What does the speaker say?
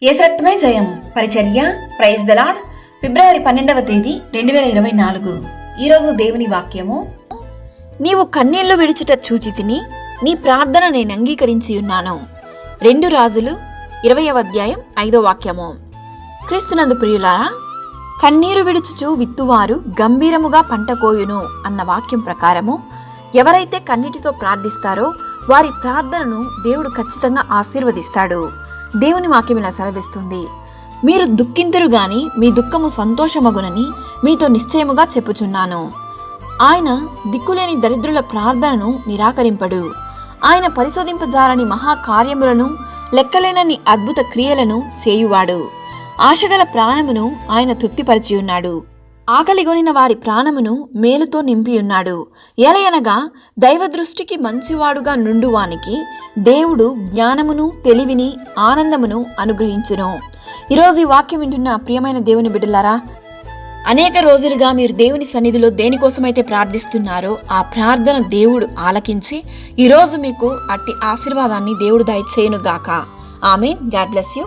ఏసరత్వమే జయం పరిచర్య praise the lord. ఫిబ్రవరి 12వ తేదీ 2024. ఈరోజు దేవుని వాక్యము. నీవు కన్నీళ్లు విడిచుట చూచితిని, నీ ప్రార్థన నేను అంగీకరించి ఉన్నాను. 2 రాజులు 20వ అధ్యాయం 5వ వాక్యము. క్రీస్తునందు ప్రియులారా, కన్నీరు విడుచుచు విత్తువారు గంభీరముగా పంట కోయును అన్న వాక్యం ప్రకారము ఎవరైతే కన్నీటితో ప్రార్థిస్తారో వారి ప్రార్థనను దేవుడు ఖచ్చితంగా ఆశీర్వదిస్తాడు. దేవుని వాక్యం ఇలా సెలవిస్తుంది, మీరు దుఃఖింతురు గాని మీ దుఃఖము సంతోషమగునని మీతో నిశ్చయముగా చెప్పుచున్నాను. ఆయన దిక్కులేని దరిద్రుల ప్రార్థనను నిరాకరింపడు. ఆయన పరిశోధింపజాలని మహాకార్యములను లెక్కలేనన్ని అద్భుత క్రియలను చేయువాడు. ఆశగల ప్రాణమును ఆయన తృప్తిపరిచియున్నాడు. ఆకలిగొనిన వారి ప్రాణమును మేలుతో నింపియున్నాడు. ఎలయనగా దైవదృష్టికి మంచివాడుగా నుండువానికి దేవుడు జ్ఞానమును తెలివిని ఆనందమును అనుగ్రహించును. ఈరోజు ఈ వాక్యం వింటున్న ప్రియమైన దేవుని బిడ్డలారా, అనేక రోజులుగా మీరు దేవుని సన్నిధిలో దేనికోసమైతే ప్రార్థిస్తున్నారో ఆ ప్రార్థన దేవుడు ఆలకించి ఈరోజు మీకు అట్టి ఆశీర్వాదాన్ని దేవుడు దయచేయునుగాక. ఆమేన్. God bless you.